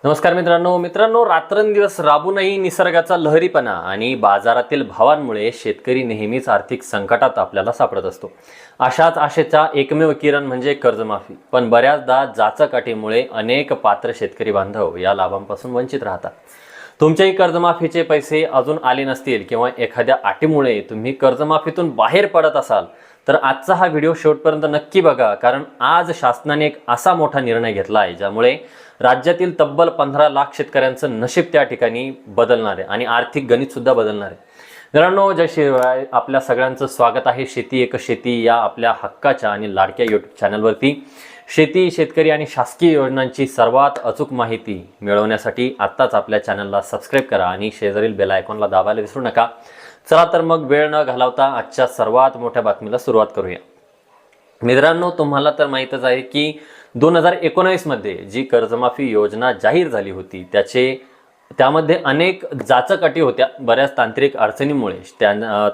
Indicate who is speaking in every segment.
Speaker 1: नमस्कार मित्रांनो रात्रंदिवस राबूनही निसर्गाचा लहरीपणा आणि बाजारातील भावांमुळे शेतकरी नेहमीच आर्थिक संकटात आपल्याला सापडत असतो। अशाच आशेचा एकमेव किरण म्हणजे कर्जमाफी। पण बऱ्याचदा जाचकाटीमुळे अनेक पात्र शेतकरी बांधव या लाभांपासून वंचित राहतात। तुमच्याही कर्जमाफीचे पैसे अजून आले नसतील किंवा एखाद्या अटीमुळे तुम्ही कर्जमाफीतून बाहेर पडत असाल तर आजचा हा व्हिडिओ शेवटपर्यंत नक्की बघा, कारण आज शासनाने एक असा मोठा निर्णय घेतला आहे ज्यामुळे राज्यातील तब्बल 15 लाख शेतकऱ्यांचं नशीब त्या ठिकाणी बदलणार आहे आणि आर्थिक गणित सुद्धा बदलणार आहे। मित्रांनो, जय शिवराय, आपल्या सगळ्यांचं स्वागत आहे शेती एक शेती या आपल्या हक्काच्या आणि लाडक्या यूट्यूब चॅनलवरती। शेती, शेतकरी आणि शासकीय योजनांची सर्वात अचूक माहिती मिळवण्यासाठी आत्ताच आपल्या चॅनलला सबस्क्राईब करा आणि शेजारील बेल आयकॉनला दाबायला विसरू नका। चला तर मग वेळ न घालवता आजच्या सर्वात मोठ्या बातमीला सुरुवात करूया। मित्रांनो, तुम्हाला तर माहीतच आहे की 2019 मध्ये जी कर्जमाफी योजना जाहीर झाली होती त्यामध्ये अनेक जाचक होत्या। बऱ्याच तांत्रिक अडचणीमुळे,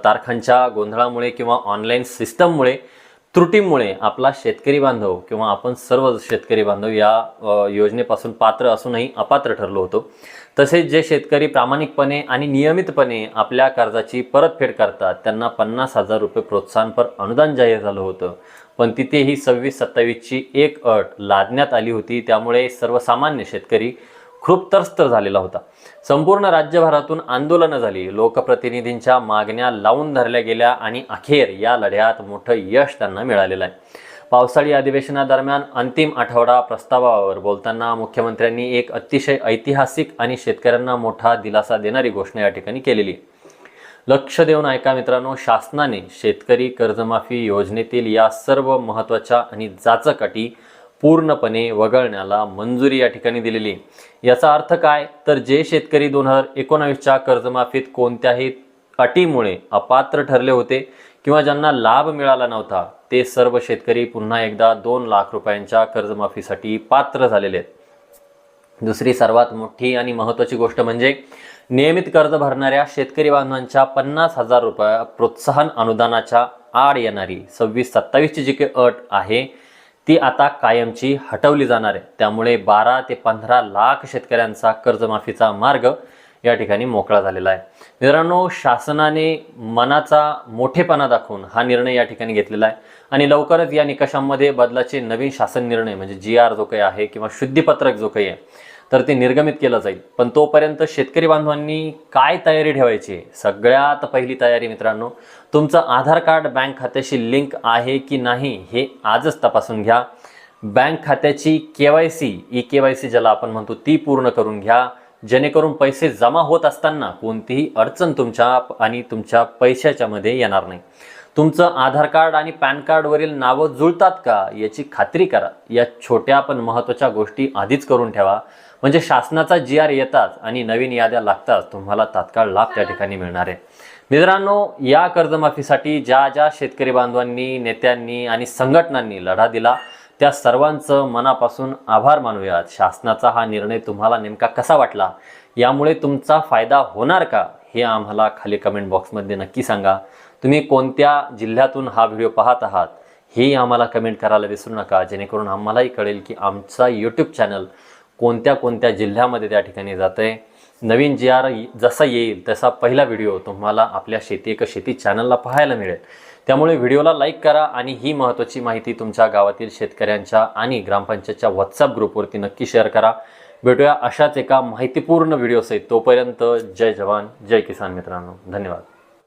Speaker 1: तारखांच्या गोंधळामुळे किंवा ऑनलाईन सिस्टममुळे, त्रुटीमुळे आपला शेतकरी बांधव किंवा आपण सर्व शेतकरी बांधव या योजनेपासून पात्र असूनही अपात्र ठरलो होतो। तसेच जे शेतकरी प्रामाणिकपणे आणि नियमितपणे आपल्या कर्जाची परतफेड करतात त्यांना 50,000 रुपये प्रोत्साहनपर अनुदान जाहीर झालं होतं, पण तिथेही 26-27 ची एक अट लादण्यात आली होती। त्यामुळे सर्वसामान्य शेतकरी खूप त्रस्त झालेला होता। संपूर्ण राज्यभरातून आंदोलनं झाली, लोकप्रतिनिधींच्या मागण्या लावून धरल्या गेल्या आणि अखेर या लढ्यात मोठं यश त्यांना मिळालेलं आहे। पावसाळी अधिवेशनादरम्यान अंतिम आठवडा प्रस्तावावर बोलताना मुख्यमंत्र्यांनी एक अतिशय ऐतिहासिक आणि शेतकऱ्यांना मोठा दिलासा देणारी घोषणा या ठिकाणी केलेली। लक्ष देऊन ऐका मित्रांनो, शासनाने शेतकरी कर्जमाफी योजनेतील या सर्व महत्त्वाच्या आणि जाचक अटी पूर्णपणे वगळण्याला मंजुरी या ठिकाणी दिलेली। याचा अर्थ काय, तर जे शेतकरी 2019च्या कर्जमाफीत कोणत्याही अटीमुळे अपात्र ठरले होते किंवा ज्यांना लाभ मिळाला नव्हता ते सर्व शेतकरी पुन्हा एकदा 2 लाख रुपयांच्या कर्जमाफीसाठी पात्र झालेले आहेत। दुसरी सर्वात मोठी आणि महत्त्वाची गोष्ट म्हणजे नियमित कर्ज भरणाऱ्या शेतकरी बांधवांच्या 50,000 रुपये प्रोत्साहन अनुदानाच्या आड येणारी 26-27 ची जी काही अट आहे ती आता कायमची हटवली जाणार आहे। त्यामुळे 12 ते 15 लाख शेतकऱ्यांचा कर्जमाफीचा मार्ग या ठिकाणी मोकळा झालेला आहे। मित्रांनो, शासनाने मनाचा मोठेपणा दाखवून हा निर्णय या ठिकाणी घेतलेला आहे आणि लवकरच या निकषांमध्ये बदलाचे नवीन शासन निर्णय म्हणजे GR जो काही आहे किंवा शुद्धीपत्रक जो काही आहे तर ते निर्गमित केलं जाईल। पण तोपर्यंत शेतकरी बांधवांनी काय तयारी ठेवायची? सगळ्यात पहिली तयारी मित्रांनो, तुमचं आधार कार्ड बँक खात्याशी लिंक आहे की नाही हे आजच तपासून घ्या। बँक खात्याची KYC, e-KYC ज्याला आपण म्हणतो ती पूर्ण करून घ्या, जेणेकरून पैसे जमा होत असताना कोणतीही अडचण तुमच्या आणि तुमच्या पैशाच्या मध्ये येणार नाही। तुमचं आधार कार्ड आणि पॅन कार्डवरील नावं जुळतात का याची खात्री करा। या छोट्या पण महत्त्वाच्या गोष्टी आधीच करून ठेवा, म्हणजे शासनाचा GR येताच आणि नवीन याद्या लागताच तुम्हाला तात्काळ लाभ त्या ठिकाणी मिळणार आहे। मित्रांनो, या कर्जमाफीसाठी ज्या शेतकरी बांधवांनी, नेत्यांनी आणि संघटनांनी लढा दिला त्या सर्वांचं मनापासून आभार मानूयात। शासनाचा हा निर्णय तुम्हाला नेमका कसा वाटला, यामुळे तुमचा फायदा होणार का हे आम्हाला खाली कमेंट बॉक्समध्ये नक्की सांगा। तुम्ही कोणत्या जिल्ह्यातून हा व्हिडिओ पाहत आहात हे आम्हाला कमेंट करायला विसरू नका, जेणेकरून आम्हालाही कळेल की आमचा यूट्यूब चॅनल कोणत्या जिल्ह्यामध्ये त्या ठिकाणी जातंय। नवीन GR जसा येईल तसा पहिला व्हिडिओ तुम्हाला आपल्या शेती एक शेती चॅनलला पाहायला मिळेल। त्यामुळे व्हिडिओला लाईक करा आणि ही महत्त्वाची माहिती तुमच्या गावातील शेतकऱ्यांच्या आणि ग्रामपंचायतच्या WhatsApp ग्रुपवरती नक्की शेअर करा। भेटूया अशाच एका माहितीपूर्ण व्हिडिओसहित। तोपर्यंत जय जवान जय किसान मित्रांनो, धन्यवाद।